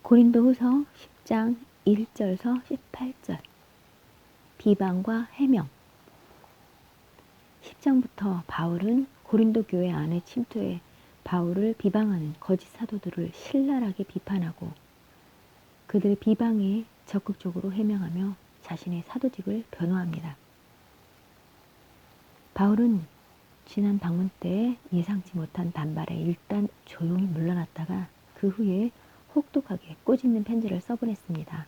고린도후서 10장 1절서 18절. 비방과 해명. 10장부터 바울은 고린도 교회 안에 침투해 바울을 비방하는 거짓 사도들을 신랄하게 비판하고 그들 비방에 적극적으로 해명하며 자신의 사도직을 변호합니다. 바울은 지난 방문 때 예상치 못한 반발에 일단 조용히 물러났다가 그 후에 혹독하게 꼬집는 편지를 써보냈습니다.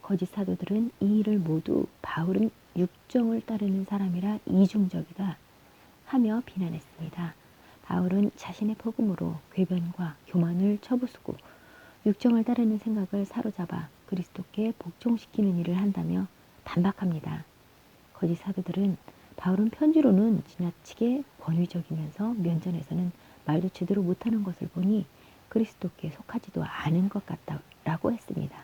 거짓 사도들은 이 일을 모두 바울은 육정을 따르는 사람이라 이중적이다 하며 비난했습니다. 바울은 자신의 복음으로 궤변과 교만을 쳐부수고 육정을 따르는 생각을 사로잡아 그리스도께 복종시키는 일을 한다며 반박합니다. 거짓 사도들은 바울은 편지로는 지나치게 권위적이면서 면전에서는 말도 제대로 못하는 것을 보니 그리스도께 속하지도 않은 것 같다라고 했습니다.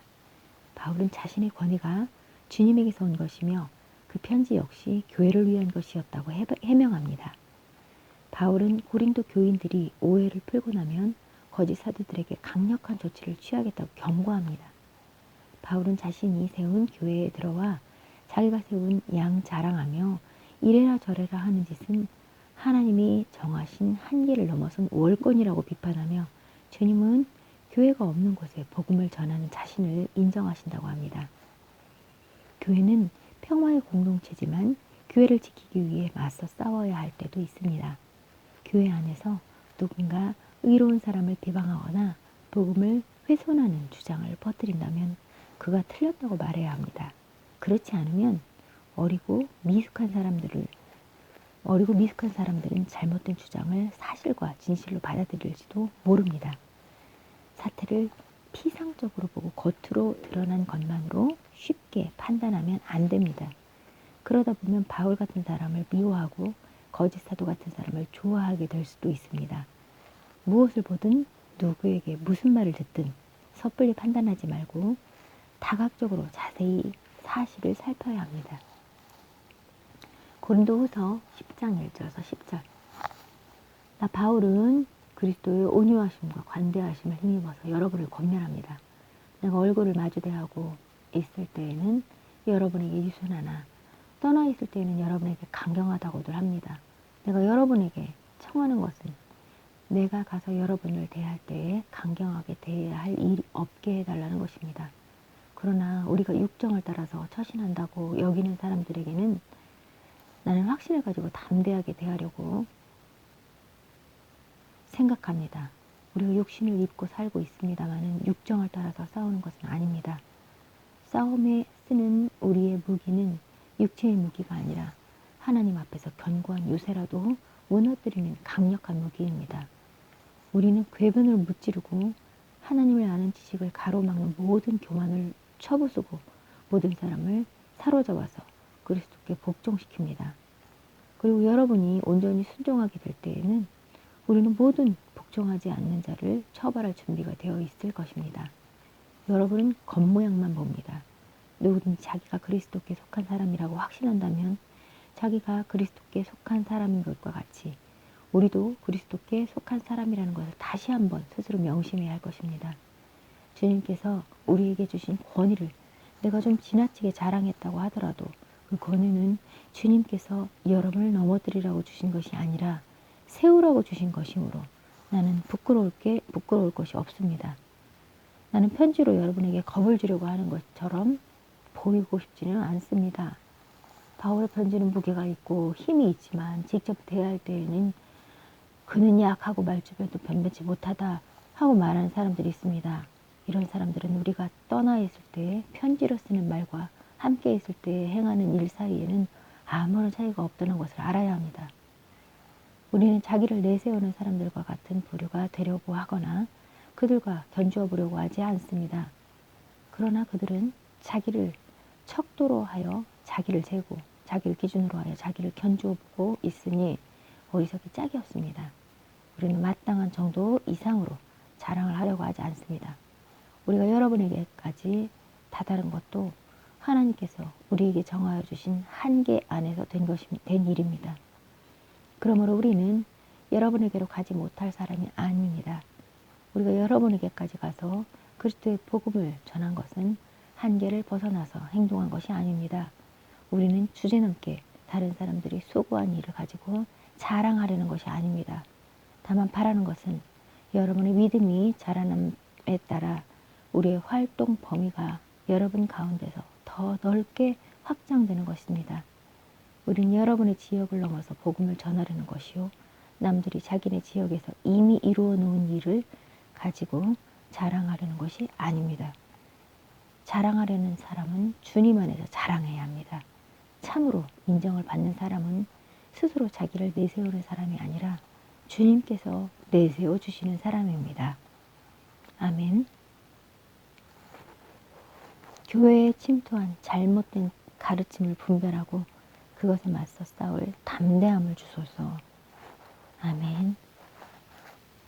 바울은 자신의 권위가 주님에게서 온 것이며 그 편지 역시 교회를 위한 것이었다고 해명합니다. 바울은 고린도 교인들이 오해를 풀고 나면 거짓 사도들에게 강력한 조치를 취하겠다고 경고합니다. 바울은 자신이 세운 교회에 들어와 자기가 세운 양 자랑하며 이래라 저래라 하는 짓은 하나님이 정하신 한계를 넘어선 월권이라고 비판하며 주님은 교회가 없는 곳에 복음을 전하는 자신을 인정하신다고 합니다. 교회는 평화의 공동체지만 교회를 지키기 위해 맞서 싸워야 할 때도 있습니다. 교회 안에서 누군가 의로운 사람을 비방하거나 복음을 훼손하는 주장을 퍼뜨린다면 그가 틀렸다고 말해야 합니다. 그렇지 않으면 어리고 미숙한 사람들은 잘못된 주장을 사실과 진실로 받아들일지도 모릅니다. 사태를 피상적으로 보고 겉으로 드러난 것만으로 쉽게 판단하면 안 됩니다. 그러다 보면 바울 같은 사람을 미워하고 거짓 사도 같은 사람을 좋아하게 될 수도 있습니다. 무엇을 보든 누구에게 무슨 말을 듣든 섣불리 판단하지 말고 다각적으로 자세히 사실을 살펴야 합니다. 고린도후서 10장 1절에서 10절. 나 바울은 그리스도의 온유하심과 관대하심을 힘입어서 여러분을 권면합니다. 내가 얼굴을 마주대하고 있을 때에는 여러분에게 유순하나 떠나 있을 때에는 여러분에게 강경하다고들 합니다. 내가 여러분에게 청하는 것은 내가 가서 여러분을 대할 때에 강경하게 대해야 할 일이 없게 해달라는 것입니다. 그러나 우리가 육정을 따라서 처신한다고 여기는 사람들에게는 나는 확신을 가지고 담대하게 대하려고 생각합니다. 우리가 육신을 입고 살고 있습니다마는 육정을 따라서 싸우는 것은 아닙니다. 싸움에 쓰는 우리의 무기는 육체의 무기가 아니라 하나님 앞에서 견고한 요새라도 무너뜨리는 강력한 무기입니다. 우리는 궤변을 무찌르고 하나님을 아는 지식을 가로막는 모든 교만을 쳐부수고 모든 사람을 사로잡아서 그리스도께 복종시킵니다. 그리고 여러분이 온전히 순종하게 될 때에는 우리는 모든 복종하지 않는 자를 처벌할 준비가 되어 있을 것입니다. 여러분은 겉모양만 봅니다. 누구든지 자기가 그리스도께 속한 사람이라고 확신한다면 자기가 그리스도께 속한 사람인 것과 같이 우리도 그리스도께 속한 사람이라는 것을 다시 한번 스스로 명심해야 할 것입니다. 주님께서 우리에게 주신 권위를 내가 좀 지나치게 자랑했다고 하더라도 그 권위는 주님께서 여러분을 넘어뜨리라고 주신 것이 아니라 세우라고 주신 것이므로 나는 부끄러울 것이 없습니다. 나는 편지로 여러분에게 겁을 주려고 하는 것처럼 보이고 싶지는 않습니다. 바울의 편지는 무게가 있고 힘이 있지만 직접 대할 때에는 그는 약하고 말주변도 변변치 못하다 하고 말하는 사람들이 있습니다. 이런 사람들은 우리가 떠나 있을 때 편지로 쓰는 말과 함께 있을 때 행하는 일 사이에는 아무런 차이가 없다는 것을 알아야 합니다. 우리는 자기를 내세우는 사람들과 같은 부류가 되려고 하거나 그들과 견주어 보려고 하지 않습니다. 그러나 그들은 자기를 척도로 하여 자기를 재고 자기를 기준으로 하여 자기를 견주어 보고 있으니 어리석기 짝이 없습니다. 우리는 마땅한 정도 이상으로 자랑을 하려고 하지 않습니다. 우리가 여러분에게까지 다다른 것도 하나님께서 우리에게 정하여 주신 한계 안에서 된 일입니다. 그러므로 우리는 여러분에게로 가지 못할 사람이 아닙니다. 우리가 여러분에게까지 가서 그리스도의 복음을 전한 것은 한계를 벗어나서 행동한 것이 아닙니다. 우리는 주제넘게 다른 사람들이 수고한 일을 가지고 자랑하려는 것이 아닙니다. 다만 바라는 것은 여러분의 믿음이 자라남에 따라 우리의 활동 범위가 여러분 가운데서 더 넓게 확장되는 것입니다. 우리는 여러분의 지역을 넘어서 복음을 전하려는 것이요. 남들이 자기네 지역에서 이미 이루어 놓은 일을 가지고 자랑하려는 것이 아닙니다. 자랑하려는 사람은 주님 안에서 자랑해야 합니다. 참으로 인정을 받는 사람은 스스로 자기를 내세우는 사람이 아니라 주님께서 내세워 주시는 사람입니다. 아멘. 교회에 침투한 잘못된 가르침을 분별하고 그것에 맞서 싸울 담대함을 주소서. 아멘.